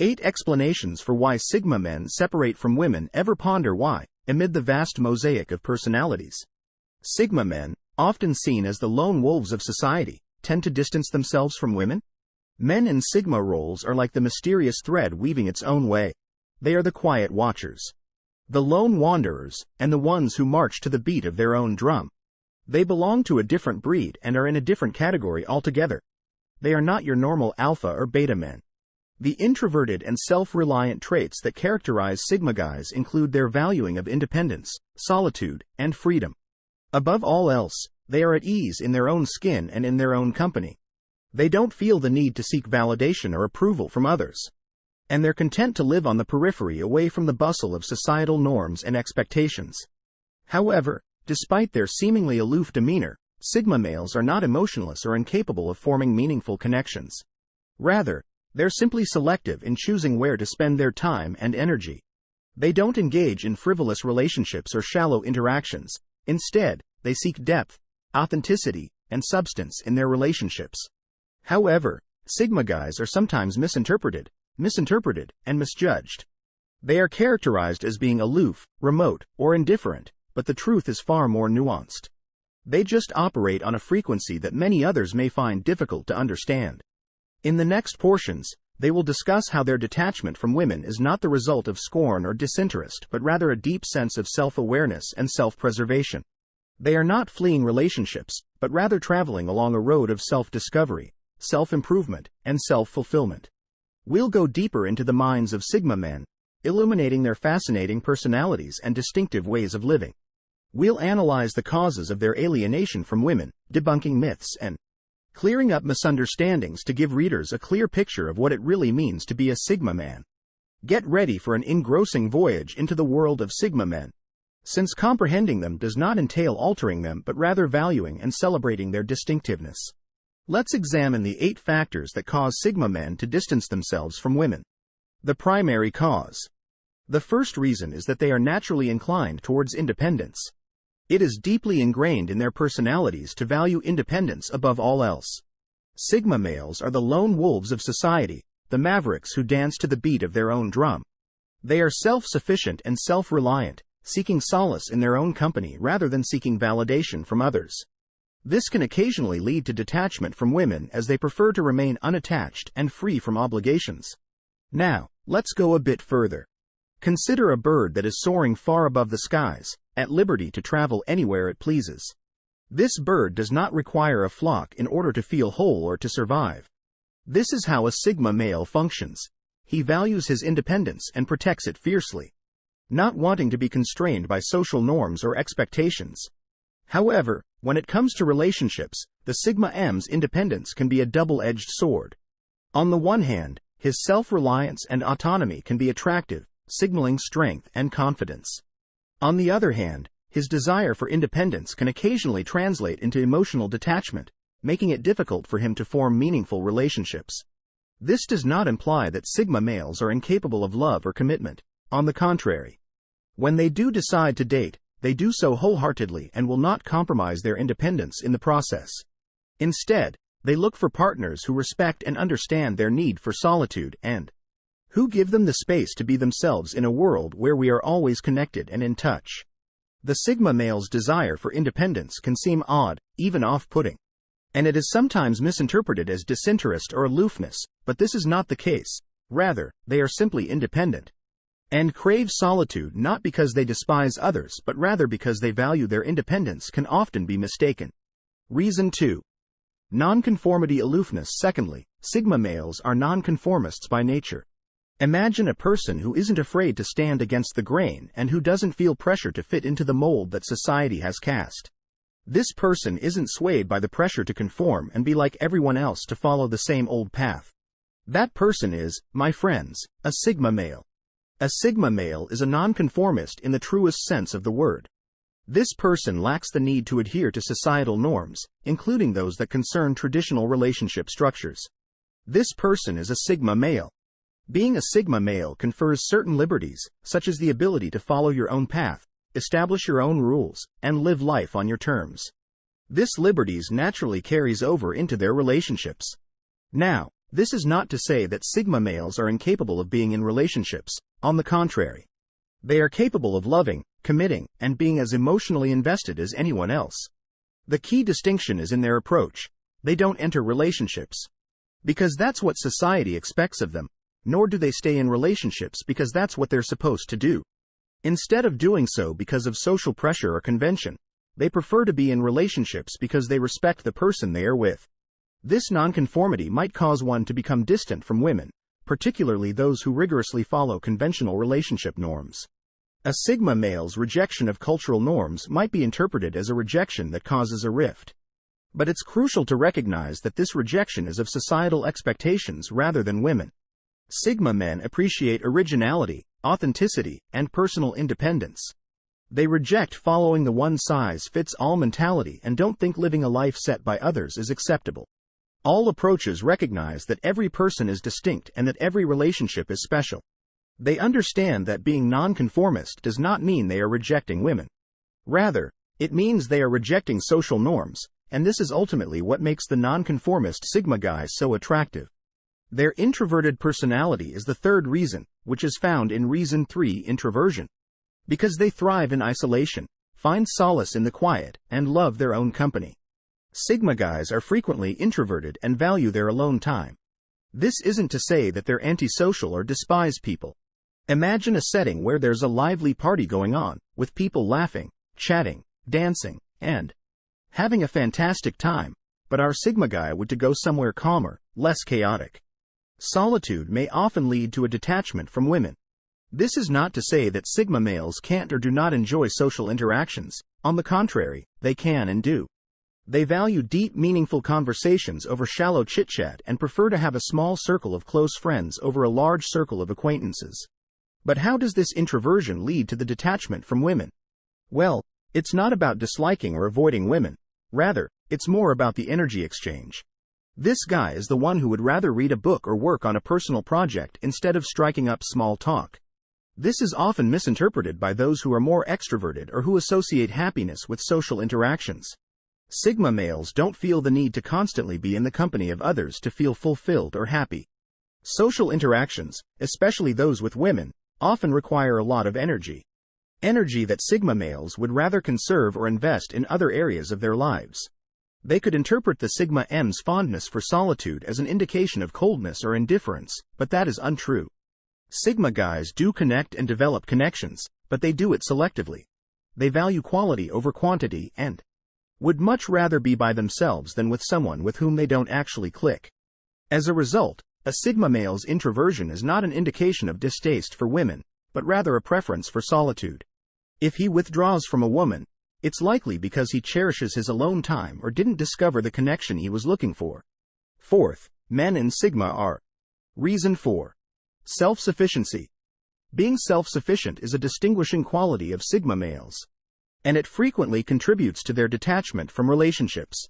8 explanations for why Sigma men separate from women. Ever ponder why, amid the vast mosaic of personalities, Sigma men, often seen as the lone wolves of society, tend to distance themselves from women? Men in Sigma roles are like the mysterious thread weaving its own way. They are the quiet watchers, the lone wanderers, and the ones who march to the beat of their own drum. They belong to a different breed and are in a different category altogether. They are not your normal alpha or beta men. The introverted and self-reliant traits that characterize Sigma guys include their valuing of independence, solitude, and freedom. Above all else, they are at ease in their own skin and in their own company. They don't feel the need to seek validation or approval from others. And they're content to live on the periphery away from the bustle of societal norms and expectations. However, despite their seemingly aloof demeanor, Sigma males are not emotionless or incapable of forming meaningful connections. Rather, they're simply selective in choosing where to spend their time and energy. They don't engage in frivolous relationships or shallow interactions. Instead, they seek depth, authenticity, and substance in their relationships. However, Sigma guys are sometimes misinterpreted, and misjudged. They are characterized as being aloof, remote, or indifferent, but the truth is far more nuanced. They just operate on a frequency that many others may find difficult to understand. In the next portions, they will discuss how their detachment from women is not the result of scorn or disinterest but rather a deep sense of self-awareness and self-preservation. They are not fleeing relationships, but rather traveling along a road of self-discovery, self-improvement, and self-fulfillment. We'll go deeper into the minds of Sigma men, illuminating their fascinating personalities and distinctive ways of living. We'll analyze the causes of their alienation from women, debunking myths and clearing up misunderstandings to give readers a clear picture of what it really means to be a Sigma man. Get ready for an engrossing voyage into the world of Sigma men, since comprehending them does not entail altering them but rather valuing and celebrating their distinctiveness. Let's examine the 8 factors that cause Sigma men to distance themselves from women. The primary cause. The first reason is that they are naturally inclined towards independence. It is deeply ingrained in their personalities to value independence above all else. Sigma males are the lone wolves of society, the mavericks who dance to the beat of their own drum. They are self-sufficient and self-reliant, seeking solace in their own company rather than seeking validation from others. This can occasionally lead to detachment from women as they prefer to remain unattached and free from obligations. Now, let's go a bit further. Consider a bird that is soaring far above the skies, at liberty to travel anywhere it pleases. This bird does not require a flock in order to feel whole or to survive. This is how a Sigma male functions. He values his independence and protects it fiercely, not wanting to be constrained by social norms or expectations. However, when it comes to relationships, the Sigma M's independence can be a double-edged sword. On the one hand, his self-reliance and autonomy can be attractive, signaling strength and confidence. On the other hand, his desire for independence can occasionally translate into emotional detachment, making it difficult for him to form meaningful relationships. This does not imply that Sigma males are incapable of love or commitment. On the contrary, when they do decide to date, they do so wholeheartedly and will not compromise their independence in the process. Instead, they look for partners who respect and understand their need for solitude and who give them the space to be themselves in a world where we are always connected and in touch. The Sigma male's desire for independence can seem odd, even off-putting, and it is sometimes misinterpreted as disinterest or aloofness, but this is not the case. Rather, they are simply independent and crave solitude not because they despise others but rather because they value their independence can often be mistaken. Reason 2. Nonconformity aloofness. Secondly, Sigma males are nonconformists by nature. Imagine a person who isn't afraid to stand against the grain and who doesn't feel pressure to fit into the mold that society has cast. This person isn't swayed by the pressure to conform and be like everyone else to follow the same old path. That person is, my friends, a Sigma male. A Sigma male is a nonconformist in the truest sense of the word. This person lacks the need to adhere to societal norms, including those that concern traditional relationship structures. This person is a Sigma male. Being a Sigma male confers certain liberties, such as the ability to follow your own path, establish your own rules, and live life on your terms. This liberties naturally carries over into their relationships. Now, This is not to say that Sigma males are incapable of being in relationships. On the contrary, they are capable of loving, committing, and being as emotionally invested as anyone else. The key distinction is in their approach. They don't enter relationships because that's what society expects of them, nor do they stay in relationships because that's what they're supposed to do. Instead of doing so because of social pressure or convention, they prefer to be in relationships because they respect the person they are with. This nonconformity might cause one to become distant from women, particularly those who rigorously follow conventional relationship norms. A Sigma male's rejection of cultural norms might be interpreted as a rejection that causes a rift. But it's crucial to recognize that this rejection is of societal expectations rather than women. Sigma men appreciate originality, authenticity, and personal independence. They reject following the one-size-fits-all mentality and don't think living a life set by others is acceptable. All approaches recognize that every person is distinct and that every relationship is special. They understand that being nonconformist does not mean they are rejecting women. Rather, it means they are rejecting social norms, and this is ultimately what makes the nonconformist Sigma guys so attractive. Their introverted personality is the third reason, which is found in reason 3, introversion. Because they thrive in isolation, find solace in the quiet, and love their own company. Sigma guys are frequently introverted and value their alone time. This isn't to say that they're antisocial or despise people. Imagine a setting where there's a lively party going on, with people laughing, chatting, dancing, and having a fantastic time, but our Sigma guy would to go somewhere calmer, less chaotic. Solitude may often lead to a detachment from women. This is not to say that Sigma males can't or do not enjoy social interactions. On the contrary, they can and do. They value deep, meaningful conversations over shallow chit-chat and prefer to have a small circle of close friends over a large circle of acquaintances. But how does this introversion lead to the detachment from women? Well, it's not about disliking or avoiding women. Rather, it's more about the energy exchange. This guy is the one who would rather read a book or work on a personal project instead of striking up small talk. This is often misinterpreted by those who are more extroverted or who associate happiness with social interactions. Sigma males don't feel the need to constantly be in the company of others to feel fulfilled or happy. Social interactions, especially those with women, often require a lot of energy. Energy that Sigma males would rather conserve or invest in other areas of their lives. They could interpret the Sigma M's fondness for solitude as an indication of coldness or indifference, but that is untrue. Sigma guys do connect and develop connections, but they do it selectively. They value quality over quantity and would much rather be by themselves than with someone with whom they don't actually click. As a result, a Sigma male's introversion is not an indication of distaste for women, but rather a preference for solitude. If he withdraws from a woman, it's likely because he cherishes his alone time or didn't discover the connection he was looking for. Fourth, men in Sigma are. Reason 4. Self-sufficiency. Being self-sufficient is a distinguishing quality of Sigma males, and it frequently contributes to their detachment from relationships.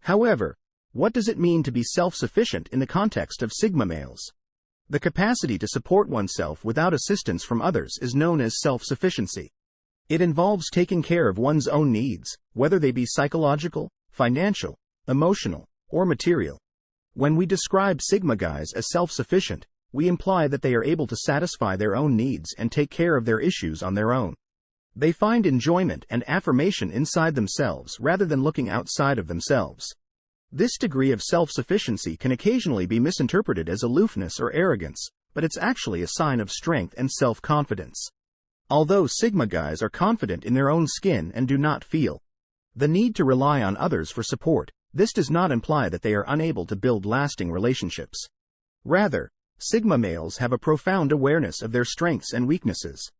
However, what does it mean to be self-sufficient in the context of Sigma males? The capacity to support oneself without assistance from others is known as self-sufficiency. It involves taking care of one's own needs, whether they be psychological, financial, emotional, or material. When we describe Sigma guys as self-sufficient, we imply that they are able to satisfy their own needs and take care of their issues on their own. They find enjoyment and affirmation inside themselves rather than looking outside of themselves. This degree of self-sufficiency can occasionally be misinterpreted as aloofness or arrogance, but it's actually a sign of strength and self-confidence. Although Sigma guys are confident in their own skin and do not feel the need to rely on others for support, this does not imply that they are unable to build lasting relationships. Rather, Sigma males have a profound awareness of their strengths and weaknesses.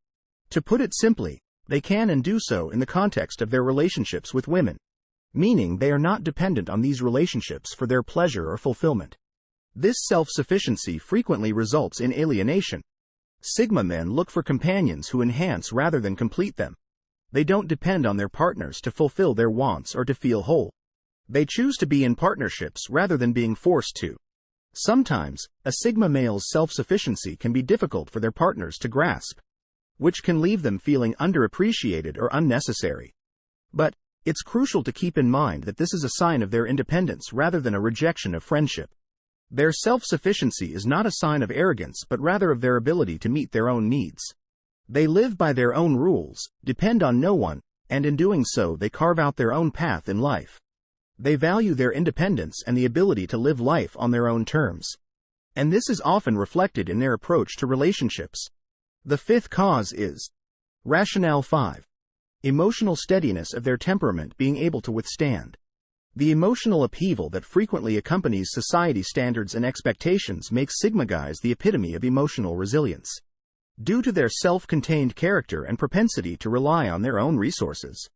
To put it simply, they can and do so in the context of their relationships with women, meaning they are not dependent on these relationships for their pleasure or fulfillment. This self-sufficiency frequently results in alienation. Sigma men look for companions who enhance rather than complete them. They don't depend on their partners to fulfill their wants or to feel whole. They choose to be in partnerships rather than being forced to. Sometimes, a Sigma male's self-sufficiency can be difficult for their partners to grasp, which can leave them feeling underappreciated or unnecessary. But it's crucial to keep in mind that this is a sign of their independence rather than a rejection of friendship. Their self-sufficiency is not a sign of arrogance but rather of their ability to meet their own needs. They live by their own rules, depend on no one, and in doing so they carve out their own path in life. They value their independence and the ability to live life on their own terms. And this is often reflected in their approach to relationships. The fifth cause is rationale 5. Emotional steadiness of their temperament being able to withstand. The emotional upheaval that frequently accompanies society standards and expectations makes Sigma guys the epitome of emotional resilience. Due to their self-contained character and propensity to rely on their own resources,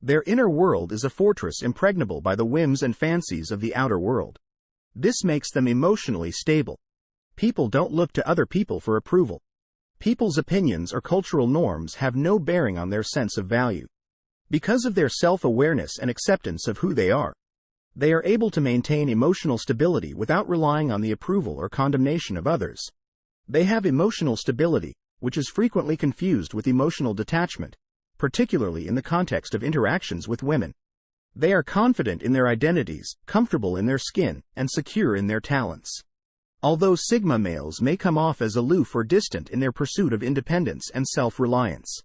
their inner world is a fortress impregnable by the whims and fancies of the outer world. This makes them emotionally stable. People don't look to other people for approval. People's opinions or cultural norms have no bearing on their sense of value. Because of their self-awareness and acceptance of who they are able to maintain emotional stability without relying on the approval or condemnation of others. They have emotional stability, which is frequently confused with emotional detachment, particularly in the context of interactions with women. They are confident in their identities, comfortable in their skin, and secure in their talents. Although Sigma males may come off as aloof or distant in their pursuit of independence and self-reliance,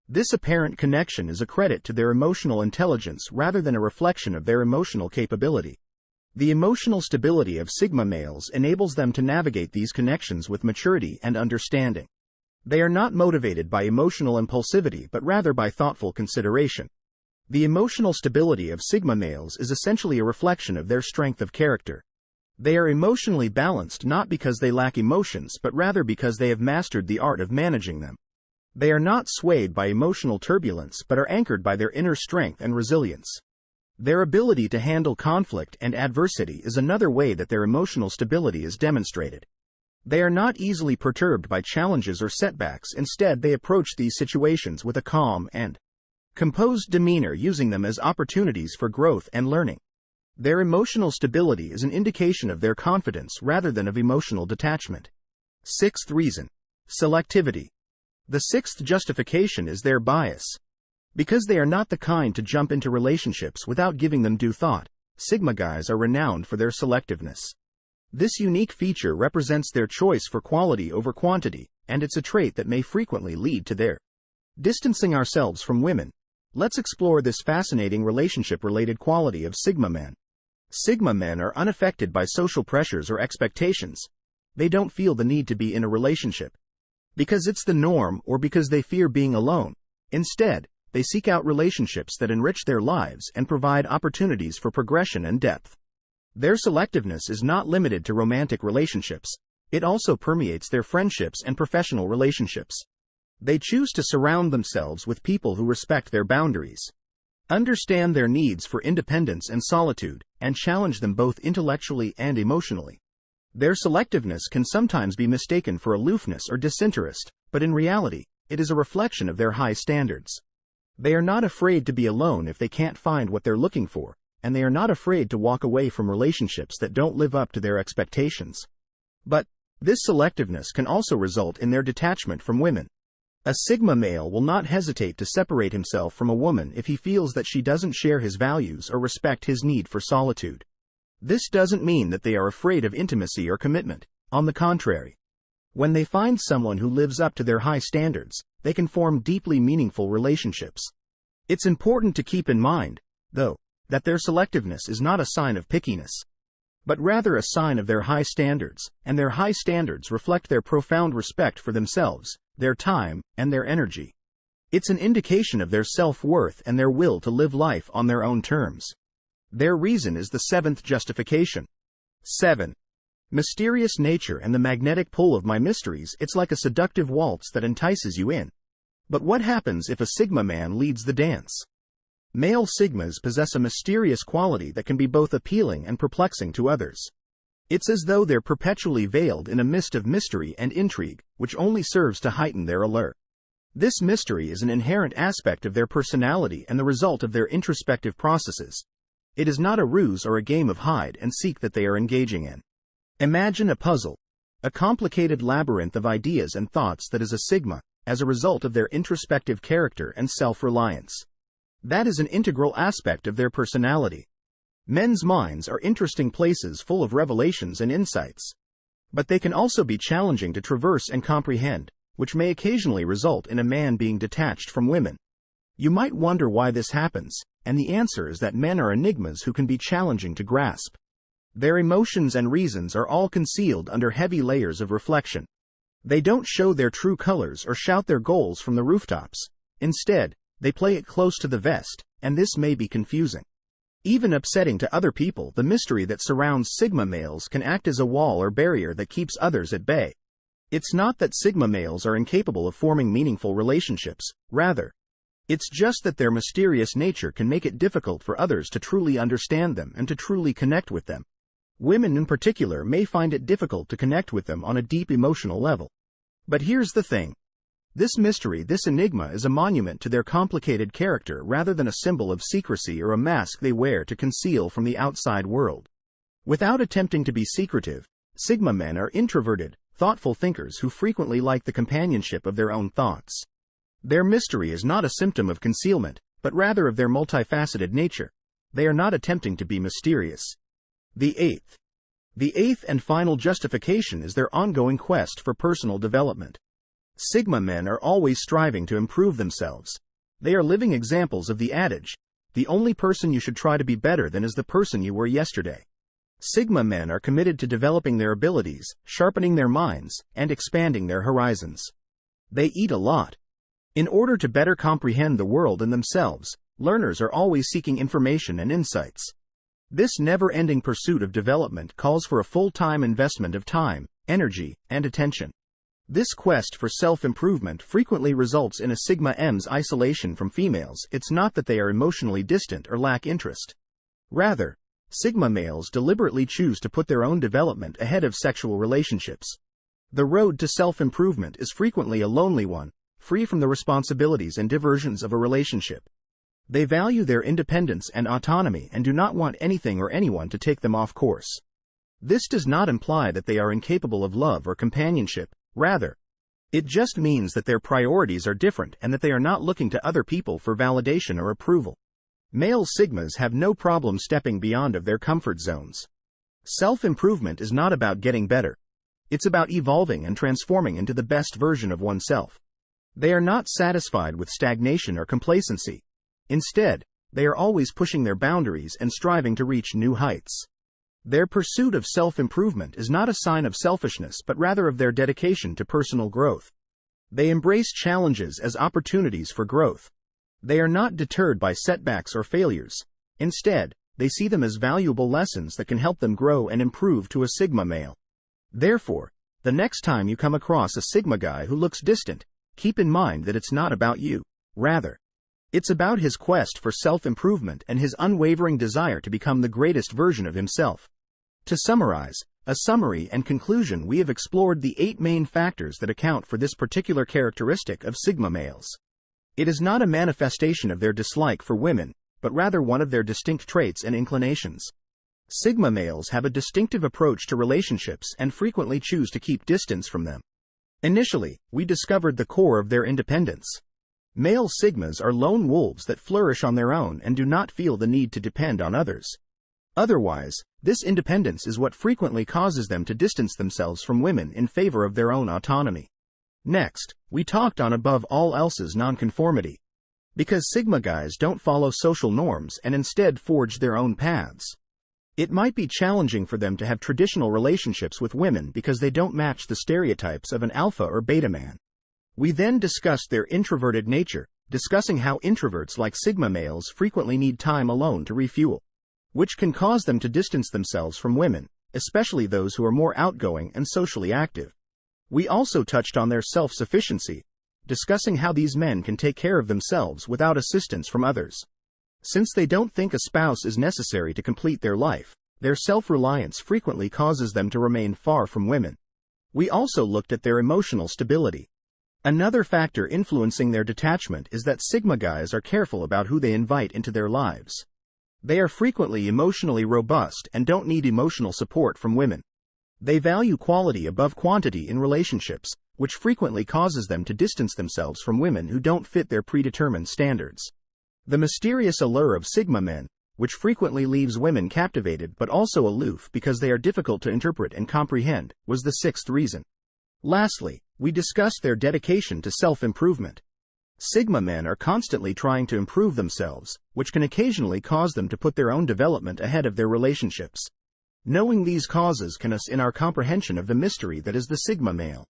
this apparent connection is a credit to their emotional intelligence rather than a reflection of their emotional capability. The emotional stability of Sigma males enables them to navigate these connections with maturity and understanding. They are not motivated by emotional impulsivity but rather by thoughtful consideration. The emotional stability of Sigma males is essentially a reflection of their strength of character. They are emotionally balanced not because they lack emotions but rather because they have mastered the art of managing them. They are not swayed by emotional turbulence but are anchored by their inner strength and resilience. Their ability to handle conflict and adversity is another way that their emotional stability is demonstrated. They are not easily perturbed by challenges or setbacks. Instead, they approach these situations with a calm and composed demeanor, using them as opportunities for growth and learning. Their emotional stability is an indication of their confidence rather than of emotional detachment. Sixth reason: selectivity. The sixth justification is their bias. Because they are not the kind to jump into relationships without giving them due thought, Sigma guys are renowned for their selectiveness. This unique feature represents their choice for quality over quantity, and it's a trait that may frequently lead to their distancing ourselves from women. Let's explore this fascinating relationship-related quality of Sigma men. Sigma men are unaffected by social pressures or expectations. They don't feel the need to be in a relationship because it's the norm or because they fear being alone. Instead, they seek out relationships that enrich their lives and provide opportunities for progression and depth. Their selectiveness is not limited to romantic relationships. It also permeates their friendships and professional relationships. They choose to surround themselves with people who respect their boundaries, understand their needs for independence and solitude, and challenge them both intellectually and emotionally. Their selectiveness can sometimes be mistaken for aloofness or disinterest, but in reality, it is a reflection of their high standards. They are not afraid to be alone if they can't find what they're looking for, and they are not afraid to walk away from relationships that don't live up to their expectations. But this selectiveness can also result in their detachment from women. A Sigma male will not hesitate to separate himself from a woman if he feels that she doesn't share his values or respect his need for solitude. This doesn't mean that they are afraid of intimacy or commitment. On the contrary, when they find someone who lives up to their high standards, they can form deeply meaningful relationships. It's important to keep in mind, though, that their selectiveness is not a sign of pickiness, but rather a sign of their high standards, and their high standards reflect their profound respect for themselves, their time, and their energy. It's an indication of their self-worth and their will to live life on their own terms. Their reason is the seventh justification. 7. Mysterious nature and the magnetic pull of my mysteries. It's like a seductive waltz that entices you in. But what happens if a Sigma man leads the dance? Male Sigmas possess a mysterious quality that can be both appealing and perplexing to others. It's as though they're perpetually veiled in a mist of mystery and intrigue, which only serves to heighten their allure. This mystery is an inherent aspect of their personality and the result of their introspective processes. It is not a ruse or a game of hide and seek that they are engaging in. Imagine a puzzle, a complicated labyrinth of ideas and thoughts that is a Sigma, as a result of their introspective character and self-reliance. That is an integral aspect of their personality. Men's minds are interesting places full of revelations and insights. But they can also be challenging to traverse and comprehend, which may occasionally result in a man being detached from women. You might wonder why this happens, and the answer is that men are enigmas who can be challenging to grasp. Their emotions and reasons are all concealed under heavy layers of reflection. They don't show their true colors or shout their goals from the rooftops. Instead, they play it close to the vest, and this may be confusing. Even upsetting to other people. The mystery that surrounds Sigma males can act as a wall or barrier that keeps others at bay. It's not that Sigma males are incapable of forming meaningful relationships, rather, it's just that their mysterious nature can make it difficult for others to truly understand them and to truly connect with them. Women in particular may find it difficult to connect with them on a deep emotional level. But here's the thing. This mystery, this enigma, is a monument to their complicated character rather than a symbol of secrecy or a mask they wear to conceal from the outside world. Without attempting to be secretive, Sigma men are introverted, thoughtful thinkers who frequently like the companionship of their own thoughts. Their mystery is not a symptom of concealment, but rather of their multifaceted nature. They are not attempting to be mysterious. The eighth and final justification is their ongoing quest for personal development. Sigma men are always striving to improve themselves. They are living examples of the adage, the only person you should try to be better than is the person you were yesterday. Sigma men are committed to developing their abilities, sharpening their minds, and expanding their horizons. They eat a lot. In order to better comprehend the world and themselves, learners are always seeking information and insights. This never-ending pursuit of development calls for a full-time investment of time, energy, and attention. This quest for self-improvement frequently results in a Sigma M's isolation from females. It's not that they are emotionally distant or lack interest. Rather, Sigma males deliberately choose to put their own development ahead of sexual relationships. The road to self-improvement is frequently a lonely one, free from the responsibilities and diversions of a relationship. They value their independence and autonomy and do not want anything or anyone to take them off course. This does not imply that they are incapable of love or companionship, rather, it just means that their priorities are different and that they are not looking to other people for validation or approval. Male Sigmas have no problem stepping beyond of their comfort zones. Self-improvement is not about getting better. It's about evolving and transforming into the best version of oneself. They are not satisfied with stagnation or complacency. Instead, they are always pushing their boundaries and striving to reach new heights. Their pursuit of self-improvement is not a sign of selfishness but rather of their dedication to personal growth. They embrace challenges as opportunities for growth. They are not deterred by setbacks or failures. Instead, they see them as valuable lessons that can help them grow and improve to a Sigma male. Therefore, the next time you come across a Sigma guy who looks distant, keep in mind that it's not about you. Rather, it's about his quest for self-improvement and his unwavering desire to become the greatest version of himself. To summarize, a summary and conclusion, we have explored the 8 main factors that account for this particular characteristic of Sigma males. It is not a manifestation of their dislike for women, but rather one of their distinct traits and inclinations. Sigma males have a distinctive approach to relationships and frequently choose to keep distance from them. Initially, we discovered the core of their independence. Male Sigmas are lone wolves that flourish on their own and do not feel the need to depend on others. Otherwise, this independence is what frequently causes them to distance themselves from women in favor of their own autonomy. Next, we talked on above all else's nonconformity. Because Sigma guys don't follow social norms and instead forge their own paths. It might be challenging for them to have traditional relationships with women because they don't match the stereotypes of an alpha or beta man. We then discussed their introverted nature, discussing how introverts like Sigma males frequently need time alone to refuel, which can cause them to distance themselves from women, especially those who are more outgoing and socially active. We also touched on their self-sufficiency, discussing how these men can take care of themselves without assistance from others. Since they don't think a spouse is necessary to complete their life, their self-reliance frequently causes them to remain far from women. We also looked at their emotional stability. Another factor influencing their detachment is that Sigma guys are careful about who they invite into their lives. They are frequently emotionally robust and don't need emotional support from women. They value quality above quantity in relationships, which frequently causes them to distance themselves from women who don't fit their predetermined standards. The mysterious allure of Sigma men, which frequently leaves women captivated but also aloof because they are difficult to interpret and comprehend, was the sixth reason. Lastly, we discussed their dedication to self-improvement. Sigma men are constantly trying to improve themselves, which can occasionally cause them to put their own development ahead of their relationships. Knowing these causes can assist in our comprehension of the mystery that is the Sigma male.